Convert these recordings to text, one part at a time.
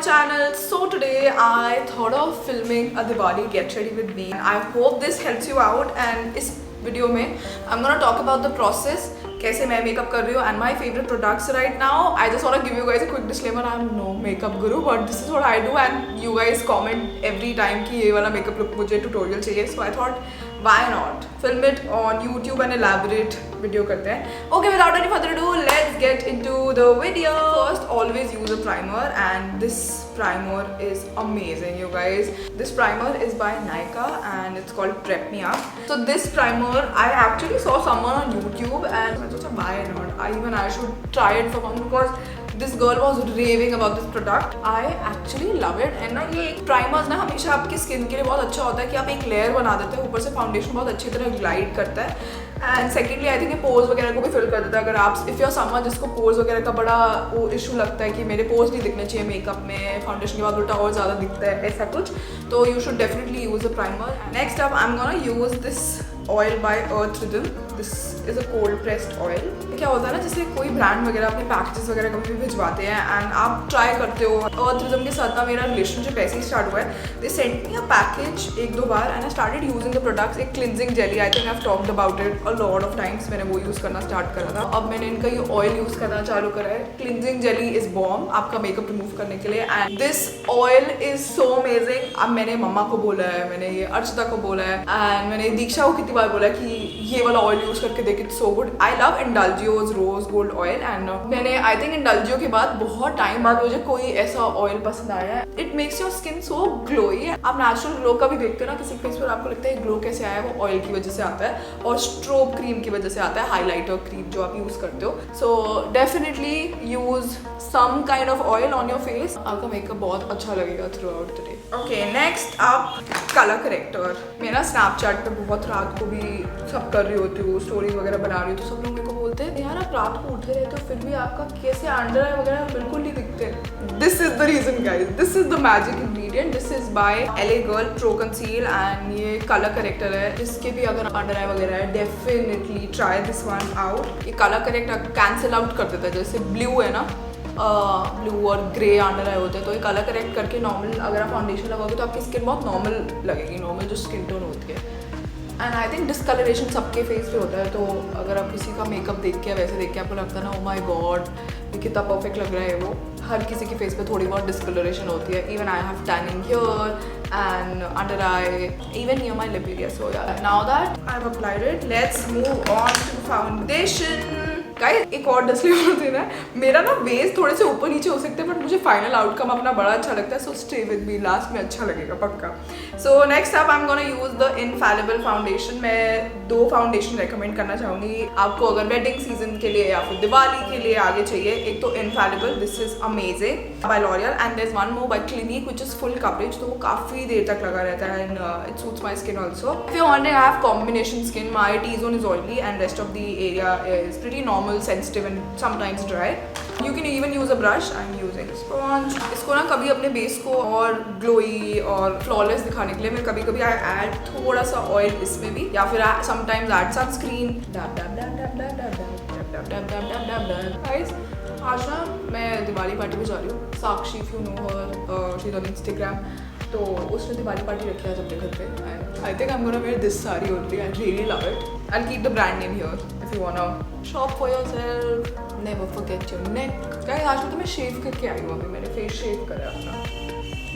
channel. So today I thought of filming a Diwali get ready with me. I hope this helps you out. And इस video में I'm gonna talk about the process, कैसे मैं makeup कर रही हूँ and my favorite products right now. I just wanna give you guys a quick disclaimer. I'm no makeup guru, but this is what I do and you guys comment every time कि ये वाला makeup look मुझे tutorial चाहिए. So I thought why not film it on YouTube and elaborate video करते हैं. Okay, without any further ado, let's get into the video. First, always use a primer and this primer is amazing, you guys. This primer is by Nykaa and it's called Prep Me Up. So this primer, I actually saw someone on YouTube and I thought why not? I should try it for once because this girl was raving about this product. I actually love it. And ना ये primers ना हमेशा आपकी skin के लिए बहुत अच्छा होता है कि आप एक लेयर बना देते हैं, ऊपर से फाउंडेशन बहुत अच्छी तरह ग्लाइड करता है. एंड सेकेंडली आई थिंक ये पोर्स वगैरह को भी फिल कर देता है. अगर आप इफ़ यू आर समवन जिसको पोर्स वगैरह का बड़ा वो इशू लगता है कि मेरे पोर्स नहीं दिखने चाहिए मेकअप में, फाउंडेशन के बाद उल्टा और ज़्यादा दिखता है ऐसा कुछ, तो you should definitely use a primer. Next up I am gonna use this oil bye Earth Rhythm. This is a cold pressed oil. क्या होता है ना, जैसे कोई ब्रांड वगैरह अपने पैकेजेस वगैरह कभी भी भिजवाते हैं एंड आप ट्राई करते हो. अर्थ रिदम के साथ ना मेरा रिलेशनशिप ऐसे ही स्टार्ट हुआ है. They sent me a package एक दो बार and I started using the products. एक cleansing jelly, I think I have talked about it a lot of times. मैंने वो यूज़ करना स्टार्ट करा था. अब मैंने इनका ये ऑयल यूज़ करना चालू करा है. क्लिनजिंग जेली इज बॉम्ब आपका मेकअप रिमूव करने के लिए and this oil is so amazing. अब मैंने मम्मा को बोला है, मैंने ये अर्चिता को बोला है एंड मैंने दीक्षा को कितनी बार बोला है कि ये वाला ऑयल यूज़ करके देख, it's so good. I love Indulgeo rose gold oil and मैंने आई थिंक इंडल्जियो के बाद बहुत टाइम बाद मुझे कोई ऐसा ऑयल पसंद आया है. It makes your skin so glowy. आप नेचुरल ग्लो का भी देखते हो ना किसी फेस पर, आपको लगता है ग्लो कैसे आया है, वो ऑयल की वजह से आता है और स्ट्रोब क्रीम की वजह से आता है, हाइलाइटर क्रीम जो आप यूज़ करते हो. So definitely use some kind of oil on your face. आपका मेकअप बहुत अच्छा लगेगा throughout the day. Okay, next आप कलर करेक्टर. मेरा स्नैपचैट पे बहुत रात को भी सब कर रही होती हूँ, स्टोरीज वगैरह बना रही हूँ, तो सब लोग मेरे को बोलते हैं यार आप रात को उठे रहते हो फिर भी आपका कैसे अंडर आई वगैरह बिल्कुल नहीं दिखते. This is the reason guys, this is the magic ingredient. This is by LA Girl Pro Conceal and ये कलर करेक्टर है. जिसके भी अगर अंडर आई वगैरह है definitely try this one out. ये कलर करेक्टर कैंसिल आउट कर देता है. जैसे ब्लू है ना, ब्लू और ग्रे अंडर आई होते हैं, तो ये कलर करेक्ट करके नॉर्मल अगर आप फाउंडेशन लगाओगे तो आपकी स्किन बहुत नॉर्मल लगेगी, नॉर्मल जो स्किन टोन होती है. एंड आई थिंक डिस्कलरेशन सबके फेस पे होता है, तो अगर आप किसी का मेकअप देख के वैसे देख के आपको लगता है ना ओ माय गॉड ये कितना परफेक्ट लग रहा है, वो हर किसी के फेस पे थोड़ी बहुत डिस्कलरेशन होती है. Even I have tanning here and under eye, even near my lip area. So yeah now that I have applied it, let's move on to foundation. Guys एक और डिस्क्लेमर देना है, मेरा ना बेस थोड़े से ऊपर नीचे हो सकते हैं बट मुझे फाइनल आउटकम अपना बड़ा अच्छा लगता है. So stay with me, last में अच्छा लगेगा पक्का. So next up I am gonna use the infallible foundation. मैं दो फाउंडेशन रेकमेंड करना चाहूँगी आपको अगर वेडिंग सीजन के लिए या फिर दिवाली के लिए आगे चाहिए. एक तो infallible, this is amazing by L'Oreal and there is one more by Clinique which is full coverage, तो वो काफ़ी देर तक लगा रहता है and it suits my skin also. If you want, I have combination skin. My T zone is oily and rest of the area is pretty normal, sensitive and sometimes dry. You can even use a brush. I'm using a sponge. इसको ना कभी अपने base को और glowy और flawless दिखाने के लिए मैं कभी कभी आई ऐड थोड़ा सा ऑयल इसमें भी, या फिर समटाइम्स ऐड सनस्क्रीन. गाइस आज ना मैं दिवाली पार्टी में जा रही हूँ. Sakshi, if you know her, she is on Instagram, तो उसने दिवाली पार्टी रखी है अपने घर पे. I think I am gonna wear this sari only. I really love it. I'll keep the brand name here if you wanna shop for yourself. Never forget your neck. Guys, आज तो मैं शेव करके आई हूँ. अभी मैंने फेस शेव करा अपना.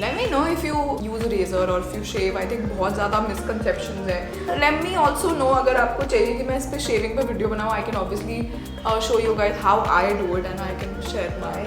Let me know if you use a razor or if you shave. I think बहुत ज़्यादा misconceptions है. Let me also know अगर आपको चाहिए कि मैं इस पे शेविंग पे वीडियो बनाऊँ. I can obviously show you guys how I do it and I can share my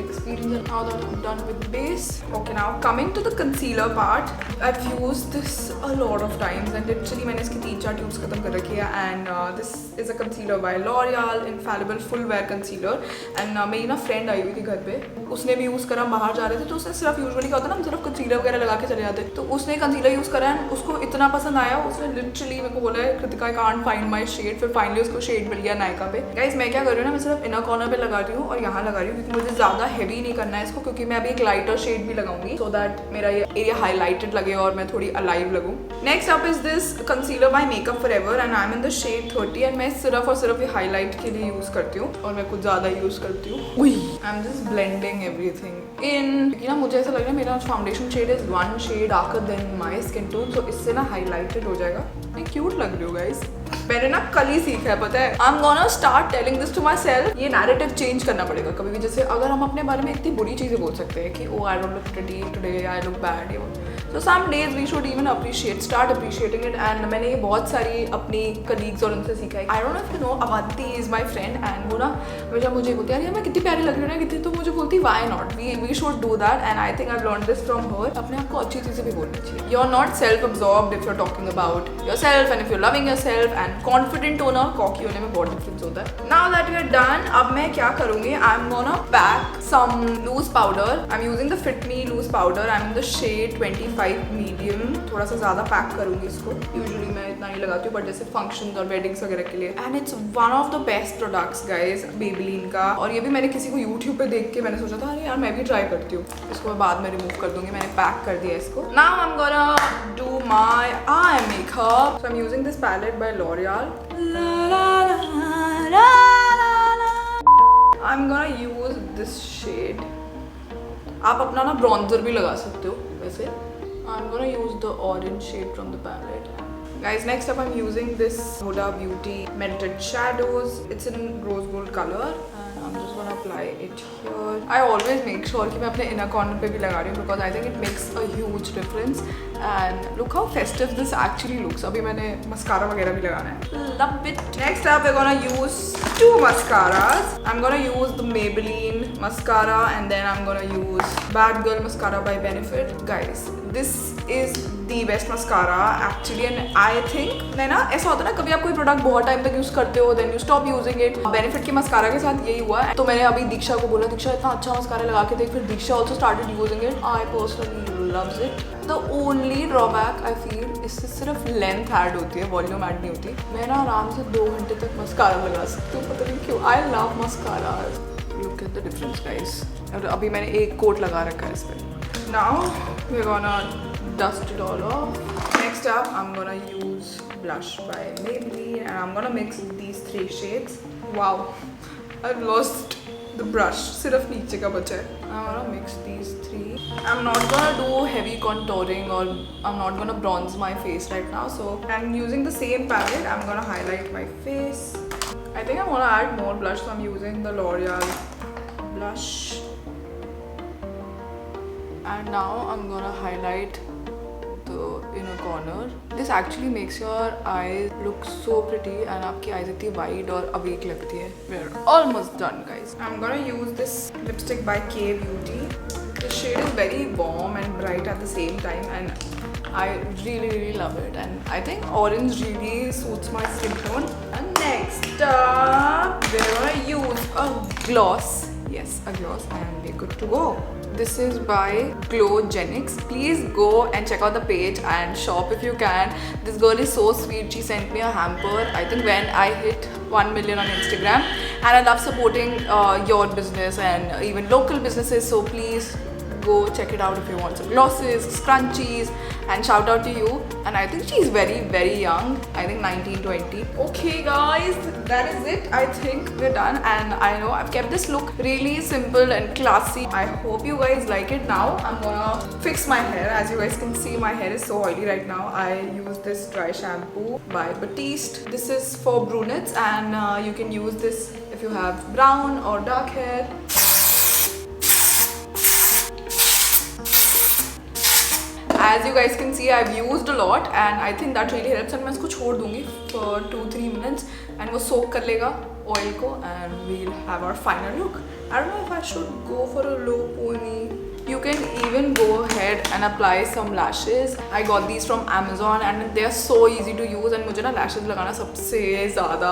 experience. And now that I'm done with base, okay, now coming to the concealer part. I've used this a lot of times and literally मैंने इसकी 3-4 tubes खत्म कर रखी है. and this is a concealer by L'Oreal Infallible Full Wear Concealer. and मेरी ना friend I हुई थी घर पे, उसने भी यूज़ करा. बाहर जा रहे थे तो उसने सिर्फ यूजुअली क्या होता है ना, हम सिर्फ कंसीलर वगैरह लगा के चले जाते, तो उसने कंसीलर यूज़ करा एंड उसको इतना पसंद आया, उसने लिटरली मेरे को बोला है Kritika I can't find my shade. फिर फाइनली उसको शेड मिल गया नायका पे. गाइस मैं क्या कर रही हूँ ना, मैं सिर्फ इनर कॉर्नर पे लगा रही हूँ और यहाँ लगा रही हूँ क्योंकि मुझे ज़्यादा हेवी नहीं करना है इसको, क्योंकि मैं अभी एक लाइटर शेड भी लगाऊंगी सो दैट मेरा ये एरिया हाईलाइटेड लगे और मैं थोड़ी अलाइव लगूं। Next up is this concealer by Makeup Forever and I am in the shade 30 and मैं सिर्फ और सिर्फ ये हाईलाइट के लिए यूज करती हूँ और मैं कुछ ज्यादा यूज करती हूँ। I am just blending everything in. ना मुझे ऐसा लग रहा है मेरा foundation shade is one shade darker than my skin tone, तो इससे ना हाईलाइटेड हो जाएगा। मैं क्यूट लग रही हूँ गाइस। मैंने ना कल ही सीखा है, पता है। I am gonna start telling this to myself. ये नैरेटिव चेंज करना पड़ेगा कभी भी। जैसे अगर हम अपने बारे में इतनी बुरी चीजें बोल सकते हैं कि oh I don't look pretty today, I look bad, so some days we should even start appreciating it। and मैंने ये बहुत सारी अपनी colleagues और उनसे सीखा है। I don't know if you know, Avanti is my friend and वो ना हमेशा मुझे बोलती है यार मैं कितनी प्यारी लग रही हूँ ना कितनी, तो मुझे बोलती why not, we should do that and I think I've learned this from her। अपने आप को अच्छी चीज़ें भी बोलनी चाहिए। You're not self-absorbed if you're talking about yourself and if you're loving yourself, and confident होना और cocky होने में बहुत difference होता है। Now that we're done, अब मैं क्या करूँगी, I'm gonna pack some loose powder। I'm using the Fit Me loose powder। I'm in the shade 25 medium. थोड़ा सा ज़्यादा पैक करूँगी इसको। यूजुअली मैं इतना नहीं लगाती हूँ, बट जैसे फंक्शंस और वेडिंग्स वगैरह के लिए। And it's one of the best products guys, Maybelline का। और ये भी मैंने किसी को यूट्यूब पे देख के मैंने सोचा था अरे यार मैं भी ट्राई करती हूँ। इसको मैं बाद में रिमूव कर दूंगी। मैंने पैक कर दिया इसको। Now I am gonna do my eye makeup. So I am using this palette by L'Oreal। I am gonna use this shade. आप अपना ना ब्रॉन्जर भी लगा सकते हो वैसे। I'm gonna use the orange shade from the palette. Guys, next up I'm using this Huda Beauty Melted Shadows. It's in rose gold color and I'm just gonna apply it here. I always make sure कि मैं अपने inner corner पे भी लगा रही हूँ because I think it makes a huge difference. And look how festive this actually looks. अभी मैंने mascara वगैरह भी लगाना है। Love it. Next up we're gonna use two mascaras. I'm gonna use the Maybelline mascara and then I'm gonna use Bad Girl mascara by Benefit. Guys, this is the best mascara actually and I think ना ऐसा होता है ना कभी आप कोई product बहुत time तक यूज करते हो then you stop using it। Benefit के mascara के साथ यही हुआ है। तो मैंने अभी दीक्षा को बोला दीक्षा इतना अच्छा mascara लगा के देख, फिर दीक्षा also started using it। I personally loves it। The only drawback I feel इससे सिर्फ लेंथ ऐड होती है, वॉल्यूम ऐड नहीं होती। मैं ना आराम से 2 घंटे तक मस्कारा लगा सकती हूँ, पता नहीं क्यों। I love mascara। Look at the difference guys। और अभी मैंने एक कोट लगा रखा है इस पर। Now we're gonna dust it all off। Next up I'm gonna use blush by Maybelline and I'm gonna mix these 3 shades। Wow, I've lost the brush, सिर्फ नीचे का बचा है। I'm gonna mix these 3। I'm not gonna do heavy contouring or I'm not gonna bronze my face right now, so I'm using the same palette। I'm gonna highlight my face। I think I wanna add more blush, so I'm using the L'Oreal blush and now I'm gonna highlight the inner corner। This actually makes your eyes look so pretty and आपकी eyes इतनी wide और awake लगती है। We're almost done guys। I'm gonna use this lipstick by K Beauty। The shade is very warm and bright at the same time and I really love it and I think orange really suits my skin tone। And next up we're gonna use a gloss। Yes, a gloss and we're good to go। This is by Glowgenics। Please go and check out the page and shop if you can। This girl is so sweet। She sent me a hamper I think when I hit 1 million on Instagram and I love supporting your business and even local businesses, so please go check it out if you want some glosses, scrunchies, and shout out to you। And I think she's very young, I think 19-20। Okay guys, that is it। I think we're done and I know I've kept this look really simple and classy। I hope you guys like it। Now I'm gonna fix my hair। As you guys can see, my hair is so oily right now। I use this dry shampoo by Batiste। This is for brunettes and you can use this if you have brown or dark hair। As you guys can see, I've used a lot and I think that really helps। and मैं इसको छोड़ दूंगी for 2-3 minutes and वो soak कर लेगा oil को and we'll have our final look। I don't know if I should go for a low pony। You can even go ahead and apply some lashes। I got these from Amazon and they are so easy to use and मुझे ना lashes लगाना सबसे ज़्यादा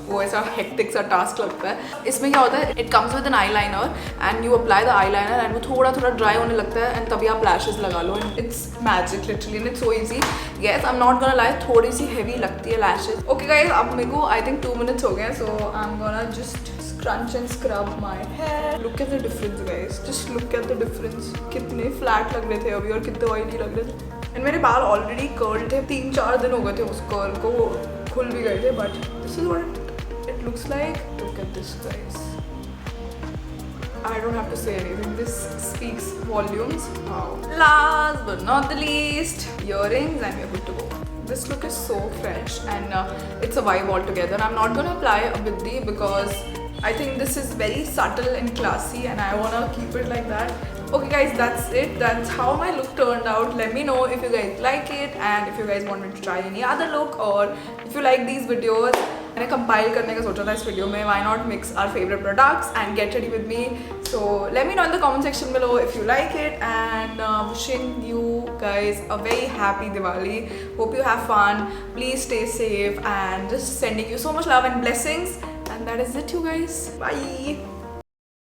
वो ऐसा hectic सा task लगता है। इसमें क्या होता है, it comes with an eyeliner and you apply the eyeliner and वो थोड़ा dry होने लगता है and तभी आप lashes लगा लो and it's magic literally and it's so easy। Yes, I'm not gonna lie, थोड़ी सी heavy लगती है lashes। Okay guys, अब मेरे को I think 2 minutes हो गए, so I'm gonna just crunch and scrub my hair. Look at the difference guys, just look at the difference. कितने flat लग रहे थे अभी और कितने oily लग रहे थे. And मेरे बाल already curled थे, 3-4 दिन हो गए थे उस curl को, खुल भी गए थे. But this is what it looks like. Look at this guys. I don't have to say anything. This speaks volumes. Wow. Last but not the least, earrings, and we're good to go. This look is so fresh and it's a vibe altogether. I'm not gonna apply a biddi because I think this is very subtle and classy, and I wanna keep it like that. Okay guys, that's it. That's how my look turned out. Let me know if you guys like it and if you guys want me to try any other look, or if you like these videos. मैंने compile करने का सोचा था इस video में. Why not mix our favorite products and get ready with me? So let me know in the comment section below if you like it, and wishing you guys a very happy Diwali. Hope you have fun. Please stay safe and just sending you so much love and blessings. And that is it, you guys. Bye.